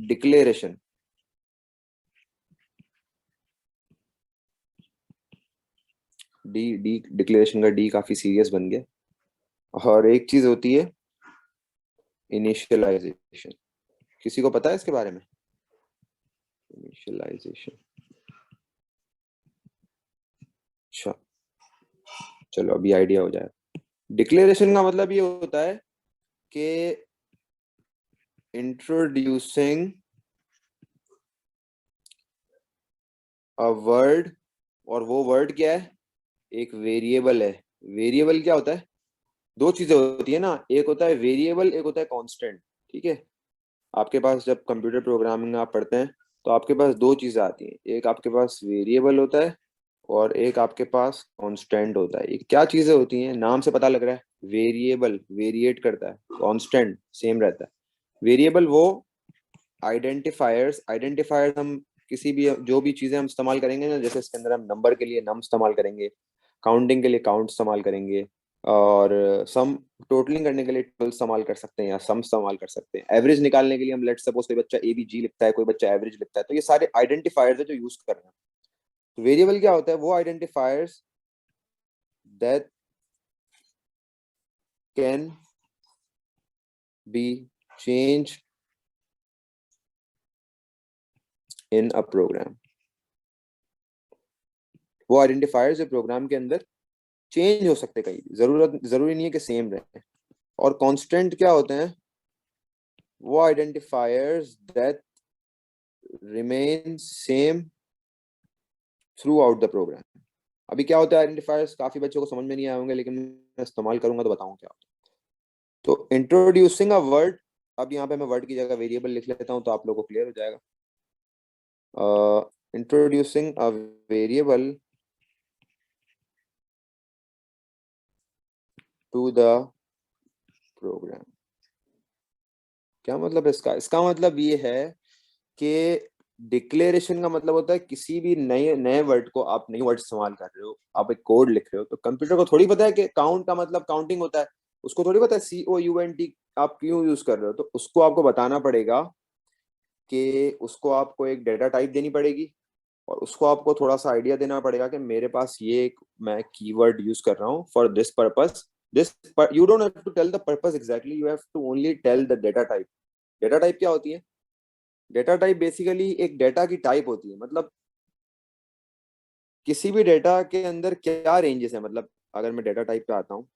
Declaration, D declaration का D काफी serious बन गया। और एक चीज होती है इनिशियलाइजेशन। किसी को पता है इसके बारे में? इनिशियलाइजेशन, अच्छा चलो अभी आइडिया हो जाए। डिक्लेरेशन का मतलब ये होता है कि इंट्रोड्यूसिंग अ वर्ड, और वो वर्ड क्या है? एक वेरिएबल है। वेरिएबल क्या होता है? दो चीजें होती है ना, एक होता है वेरिएबल, एक होता है कांस्टेंट। ठीक है, आपके पास जब कंप्यूटर प्रोग्रामिंग आप पढ़ते हैं तो आपके पास दो चीजें आती हैं, एक आपके पास वेरिएबल होता है और एक आपके पास कांस्टेंट होता है। ये क्या चीजें होती हैं? नाम से पता लग रहा है, वेरिएबल वेरिएट करता है, कांस्टेंट सेम रहता है। वेरिएबल वो आइडेंटिफायर्स हम किसी भी जो भी चीजें हम इस्तेमाल करेंगे ना, जैसे इसके अंदर हम नंबर के लिए नम इस्तेमाल करेंगे, काउंटिंग के लिए काउंट इस्तेमाल करेंगे, और सम टोटलिंग करने के लिए टोटल इस्तेमाल कर सकते हैं या सम इस्तेमाल कर सकते हैं। एवरेज निकालने के लिए हम लेट्स सपोज कोई बच्चा ABG लिखता है, कोई बच्चा एवरेज लिखता है, तो ये सारे आइडेंटिफायर्स है जो यूज कर रहे हैं। तो वेरिएबल क्या होता है? वो identifiers that can be change in a program. वो आइडेंटिफायर्स जो प्रोग्राम के अंदर चेंज हो सकते, कहीं जरूरी नहीं है कि सेम रहे। और कांस्टेंट क्या होते हैं? वो identifiers that remain same throughout the program. अभी क्या होता है आइडेंटिफायर्स, काफी बच्चों को समझ में नहीं आए होंगे, लेकिन मैं इस्तेमाल करूंगा तो बताऊं क्या होता है। तो इंट्रोड्यूसिंग अ वर्ड, अब यहाँ पे मैं वर्ड की जगह वेरिएबल लिख लेता हूँ तो आप लोगों को क्लियर हो जाएगा। Introducing a variable to the program. क्या मतलब है इसका? इसका मतलब ये है कि डिक्लेरेशन का मतलब होता है किसी भी नए नए वर्ड को, आप नई वर्ड इस्तेमाल कर रहे हो, आप एक कोड लिख रहे हो, तो कंप्यूटर को थोड़ी पता है कि काउंट का मतलब काउंटिंग होता है। उसको थोड़ी पता है COUNT आप क्यों यूज कर रहे हो। तो उसको आपको बताना पड़ेगा कि उसको आपको एक डेटा टाइप देनी पड़ेगी, और उसको आपको थोड़ा सा आइडिया देना पड़ेगा कि मेरे पास ये एक मैं कीवर्ड यूज कर रहा हूँ for this purpose. This you don't have to tell the purpose exactly, you have to only tell the data type. Data type क्या होती है? डेटा टाइप बेसिकली एक डेटा की टाइप होती है। मतलब किसी भी डेटा के अंदर क्या रेंजेस है। मतलब अगर मैं डेटा टाइप पे आता हूँ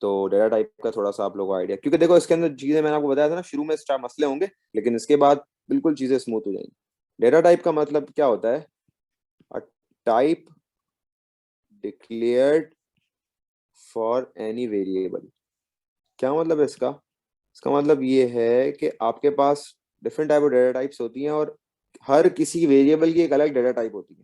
तो डेटा टाइप का थोड़ा सा आप लोगों को आइडिया, क्योंकि देखो इसके अंदर चीजें मैंने आपको बताया था ना, शुरू में स्टार मसले होंगे लेकिन इसके बाद बिल्कुल चीजें स्मूथ हो जाएंगी। डेटा टाइप का मतलब क्या होता है? A type declared for any variable. क्या मतलब है इसका? इसका मतलब ये है कि आपके पास different type of data types होती हैं, और हर किसी वेरिएबल की एक अलग डेटा टाइप होती है।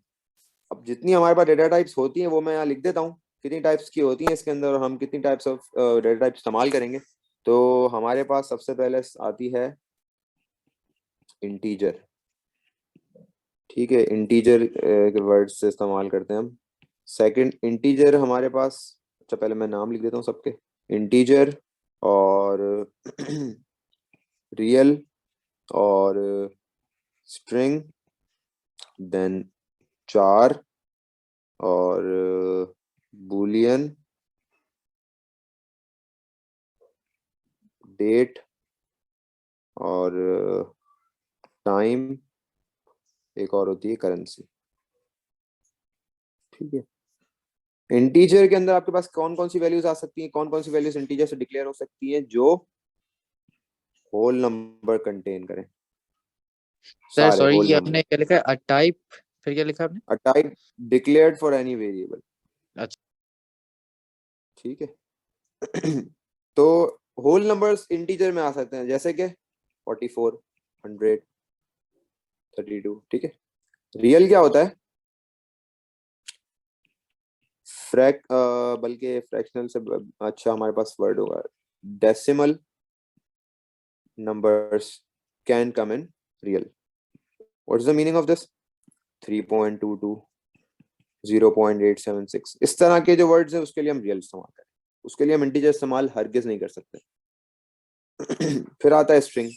अब जितनी हमारे पास डेटा टाइप्स होती हैं वो मैं यहाँ लिख देता हूँ, कितनी टाइप्स की होती हैं इसके अंदर, और हम कितनी टाइप्स ऑफ डेटा टाइप इस्तेमाल करेंगे। तो हमारे पास सबसे पहले आती है इंटीजर। ठीक है, इंटीजर के वर्ड से इस्तेमाल करते हैं हम। सेकंड इंटीजर हमारे पास, अच्छा पहले मैं नाम लिख देता हूँ सबके। इंटीजर और रियल और स्ट्रिंग, देन चार और बूलियन, डेट और टाइम, एक और होती है करेंसी। ठीक है, इंटीजर के अंदर आपके पास कौन कौन सी वैल्यूज आ सकती हैं, कौन कौन सी वैल्यूज इंटीजर से डिक्लेयर हो सकती हैं जो होल नंबर कंटेन करें, सर सारे सॉरी, होल ये नंबर। आपने क्या लिखा है? अ टाइप, फिर क्या लिखा आपने? A type declared for any variable. अच्छा। ठीक है तो होल नंबर्स इंटीजर में आ सकते हैं, जैसे कि 44, 100, 32। ठीक है, रियल क्या होता है? बल्कि फ्रैक्शनल से अच्छा हमारे पास वर्ड होगा, decimal numbers can come in real. What is the meaning of this? 3.22, 0.876, इस तरह के जो वर्ड्स है उसके लिए हम रियल इस्तेमाल करें, उसके लिए हम इंटीजर इस्तेमाल हरगिज नहीं कर सकते। फिर आता है स्ट्रिंग।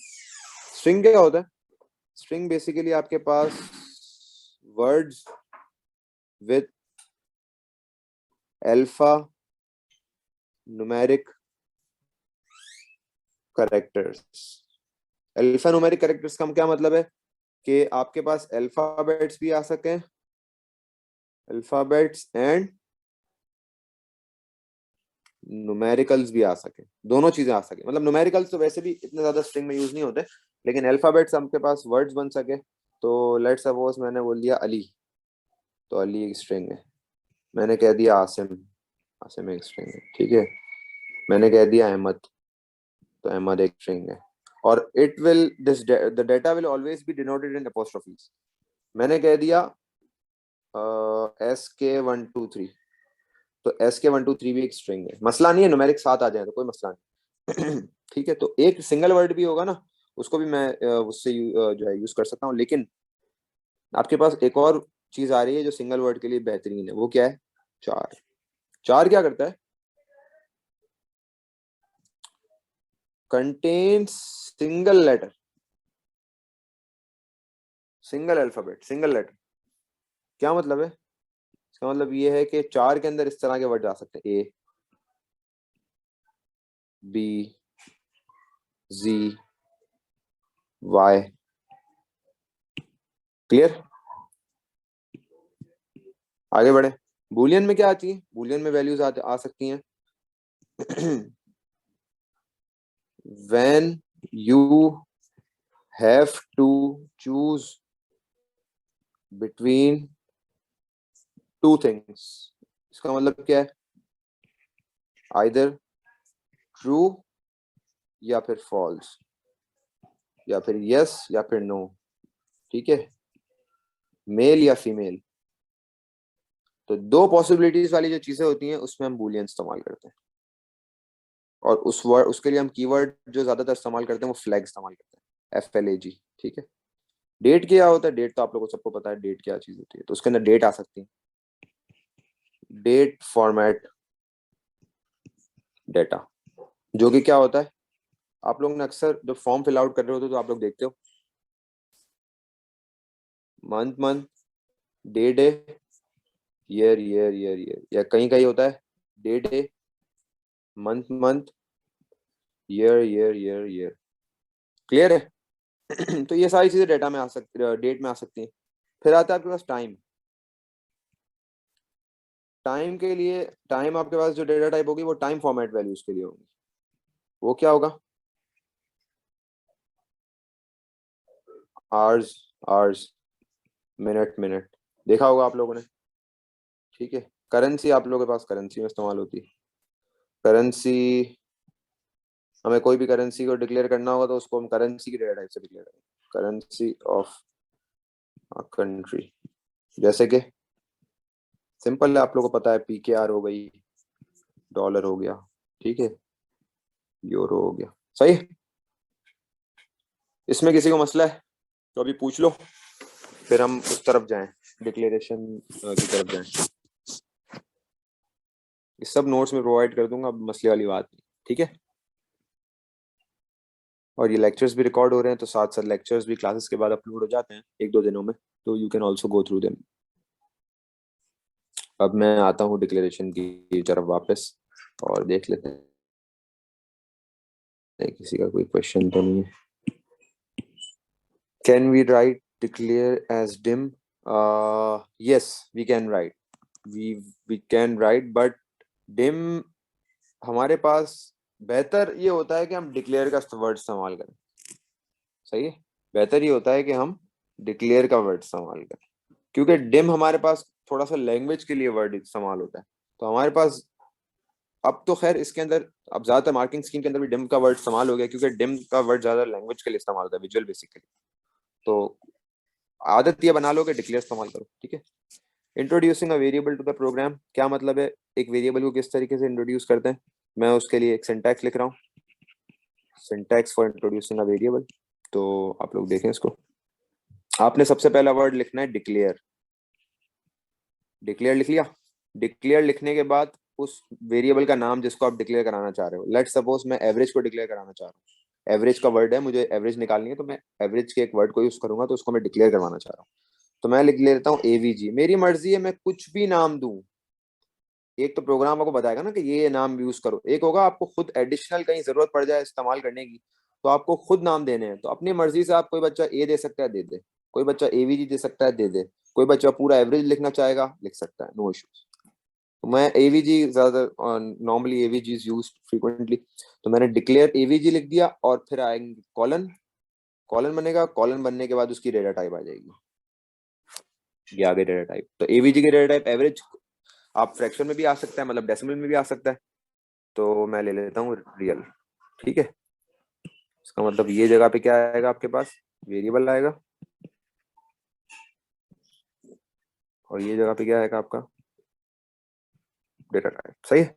स्ट्रिंग क्या होता है? स्ट्रिंग बेसिकली आपके पास words with alphanumeric characters. Alphanumeric characters का क्या मतलब है कि आपके पास अल्फाबेट्स भी आ सके, अल्फाबेट्स एंड न्यूमेरिकल्स भी आ सके, दोनों चीजें आ सके। मतलब न्यूमेरिकल्स तो वैसे भी इतने ज्यादा स्ट्रिंग में यूज नहीं होते, लेकिन अल्फाबेट्स आपके पास वर्ड्स बन सके। तो लेट्स सपोज मैंने बोल दिया अली, तो अली एक स्ट्रिंग है। मैंने कह दिया आसिम, आसिम एक स्ट्रिंग है, ठीक है। मैंने कह दिया अहमद, तो अहमद एक स्ट्रिंग है। और it will this the data will always be denoted in apostrophes. मैंने कह दिया SK123, तो SK123 भी एक स्ट्रिंग है। मसला नहीं है, न्यूमेरिक साथ आ जाए तो कोई मसला नहीं। ठीक है, तो एक सिंगल वर्ड भी होगा ना, उसको भी मैं उससे जो है यूज कर सकता हूँ। लेकिन आपके पास एक और चीज आ रही है जो सिंगल वर्ड के लिए बेहतरीन है, वो क्या है? चार। चार क्या करता है? Contains single letter, single alphabet, single letter. क्या मतलब है? इसका मतलब ये है कि चार के अंदर इस तरह के वर्ड आ सकते हैं: A, B, Z, Y। Clear? आगे बढ़े। बूलियन में क्या आती है? बूलियन में वैल्यूज आ सकती हैं when you have to choose between two things। इसका मतलब क्या है? either true या फिर false, या फिर yes या फिर no। ठीक है, मेल या फीमेल। तो दो पॉसिबिलिटीज वाली जो चीजें होती हैं उसमें हम बूलियन इस्तेमाल करते हैं। और उस वर्ड, उसके लिए हम कीवर्ड जो ज्यादातर इस्तेमाल करते हैं वो फ्लैग इस्तेमाल करते हैं, FLAG। ठीक है। डेट क्या होता है? डेट तो आप लोगों को सबको पता है, डेट क्या चीज होती है। तो उसके अंदर डेट आ सकती है, डेट फॉर्मेट डेटा, जो कि क्या होता है? आप लोग ने अक्सर जब फॉर्म फिल आउट कर रहे होते हो तो आप लोग देखते हो month month, day day, year year year year, या कहीं कहीं होता है day day, month month, year year year year. Clear है? तो ये सारी चीजें डेटा में आ सकती, डेट में आ सकती हैं। फिर आता है आपके पास टाइम। टाइम के लिए, टाइम आपके पास जो डेटा टाइप होगी वो टाइम फॉर्मेट वैल्यूज के लिए होगी। वो क्या होगा? Hours, hours, minute, minute. देखा होगा आप लोगों ने। ठीक है। करेंसी आप लोगों के पास करेंसी में इस्तेमाल होती है। करेंसी, हमें कोई भी करेंसी को डिक्लेयर करना होगा तो उसको हम करेंसी की डेटा टाइप से डिक्लेयर करेंगे, करेंसी ऑफ अ कंट्री। जैसे कि सिंपल है, आप लोगों को पता है, PKR हो गई, डॉलर हो गया, ठीक है, यूरो हो गया। सही है? इसमें किसी को मसला है तो अभी पूछ लो, फिर हम उस तरफ जाएं, डिक्लेरेशन की तरफ जाएं। इस सब नोट्स में प्रोवाइड कर दूंगा, अब मसले वाली बात नहीं। ठीक है। और ये लेक्चर्स भी रिकॉर्ड हो रहे हैं, तो साथ साथ लेक्चर्स भी क्लासेस के बाद अपलोड हो जाते हैं एक दो दिनों में, तो you can also go through them. अब मैं आता हूँ डिक्लेरेशन की तरफ वापस, और देख लेते हैं किसी का कोई क्वेश्चन तो नहीं है। Can we write declare as dim? Yes we can write, we can write, but dim हमारे पास बेहतर ये होता है कि हम डिक्लेयर का वर्ड इस्तेमाल करें। सही है, बेहतर ये होता है कि हम डिक्लेयर का वर्ड इस्तेमाल करें, क्योंकि डिम हमारे पास थोड़ा सा लैंग्वेज के लिए वर्ड इस्तेमाल होता है। तो हमारे पास अब तो खैर इसके अंदर अब ज्यादातर मार्किंग स्कीम के अंदर भी डिम का वर्ड इस्तेमाल हो गया, क्योंकि डिम का वर्ड ज्यादा लैंग्वेज के लिए इस्तेमाल होता है, विजुअल बेसिकली। तो आदत ये बना लो कि डिक्लेयर इस्तेमाल करो। ठीक है। Introducing a variable to the program, क्या मतलब है? एक वेरिएबल को किस तरीके से इंट्रोड्यूस करते हैं, मैं उसके लिए एक सिंटैक्स लिख रहा हूँ, syntax for introducing a variable. तो आप लोग देखें इसको। आपने सबसे पहला वर्ड लिखना है डिक्लेयर। डिक्लेयर लिख लिया। डिक्लेयर लिखने के बाद उस वेरिएबल का नाम जिसको आप डिक्लेयर कराना चाह रहे हो, लेट्स सपोज मैं एवरेज को डिक्लेयर कराना चाह रहा हूँ, एवरेज का वर्ड है, मुझे एवरेज निकालनी है, तो मैं एवरेज के एक वर्ड को यूज करूंगा, तो उसको मैं डिक्लेयर करवाना चाह रहा हूँ। तो मैं लिख लेता हूँ एवीजी। मेरी मर्जी है, मैं कुछ भी नाम दूं। एक तो प्रोग्राम आपको बताएगा ना कि ये नाम यूज करो, एक होगा आपको खुद एडिशनल कहीं जरूरत पड़ जाए इस्तेमाल करने की, तो आपको खुद नाम देने हैं। तो अपनी मर्जी से आप, कोई बच्चा ए दे सकता है, दे दे, कोई बच्चा एवीजी दे सकता है, दे दे, कोई बच्चा पूरा एवरेज लिखना चाहेगा, लिख सकता है, नो इश्यूज। तो मैं एवीजी ज्यादा, normally AVG is used frequently, तो मैंने डिक्लेयर एवीजी लिख दिया, और फिर आएंगे कॉलन। कॉलन बनेगा, कॉलन बनने के बाद उसकी डेटा टाइप आ जाएगी, ये आगे डेटा टाइप। तो एवीजी के डेटा टाइप एवरेज, आप फ्रैक्शन में भी आ सकता है, मतलब डेसिमल में भी आ सकता है, तो मैं ले लेता हूँ रियल। ठीक है, इसका मतलब ये जगह पे क्या आएगा आपके पास, वेरिएबल आएगा, और ये जगह पे क्या आएगा आपका, डेटा टाइप। सही है,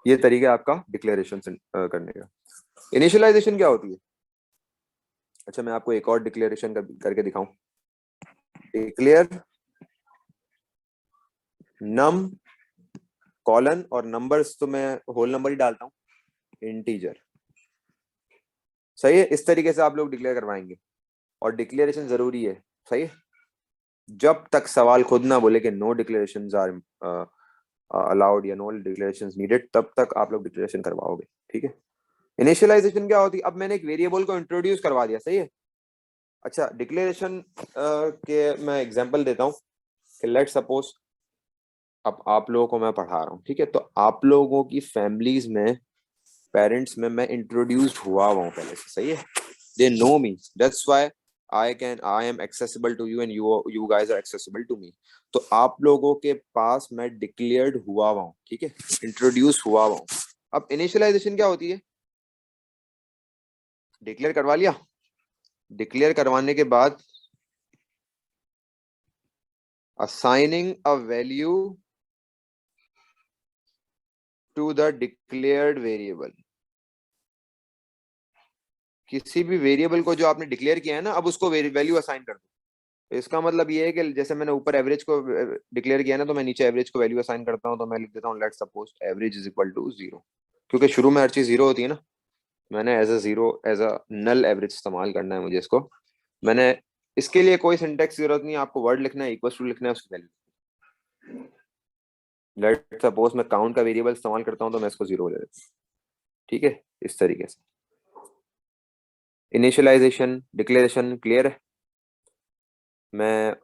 ये तरीका है आपका डिक्लेरेशन करने का। इनिशियलाइजेशन क्या होती है? अच्छा, मैं आपको एक और डिक्लेरेशन करके दिखाऊं। डिक्लेयर नम कॉलन, और नंबर्स तो मैं होल नंबर ही डालता हूं, इंटीजर। सही है, इस तरीके से आप लोग डिक्लेयर करवाएंगे, और डिक्लेरेशन जरूरी है। सही है, जब तक सवाल खुद ना बोले कि नो डिक्लेरेशंस आर अलाउड या नो डिक्लेरेशंस नीडेड, तब तक आप लोग डिक्लेरेशन करवाओगे। ठीक है, इनिशियलाइजेशन क्या होती है? अब मैंने एक वेरिएबल को इंट्रोड्यूस करवा दिया। सही है, अच्छा, डिक्लेरेशन के मैं एग्जांपल देता हूँ कि लेट सपोज, अब आप लोगों को मैं पढ़ा रहा हूँ, ठीक है, तो आप लोगों की फैमिलीज में, पेरेंट्स में मैं इंट्रोड्यूस्ड हुआ हूँ पहले से। सही है, they know me, that's why I am accessible to you and you guys are accessible to me. तो आप लोगों के पास मैं डिक्लेयर्ड हुआ हूँ, ठीक है, इंट्रोड्यूस हुआ हूँ। अब इनिशियलाइजेशन क्या होती है? डिक्लेयर करवा लिया, डिक्लेयर करवाने के बाद assigning a value to the declared variable। किसी भी वेरिएबल को जो आपने डिक्लेयर किया है ना, अब उसको वैल्यू असाइन कर दो। इसका मतलब ये है कि जैसे मैंने ऊपर एवरेज को डिक्लेयर किया ना, तो मैं नीचे एवरेज को वैल्यू असाइन करता हूँ। तो मैं लिख देता हूँ let suppose average is equal to 0, क्योंकि शुरू में हर चीज 0 होती है ना। मैंने as a 0, as a null average इस्तेमाल करना है मुझे इसको। मैंने इसके लिए कोई सिंटेक्स की जरूरत नहीं, आपको वर्ड लिखना है, इक्वल टू लिखना है, उसकी वैल्यू। लेट सपोज मैं काउंट का वेरिएबल इस्तेमाल करता हूँ, तो मैं इसको 0 ले देता हूँ। ठीक है, इस तरीके से इनिशियलाइजेशन डिक्लेरेशन क्लियर है। मैं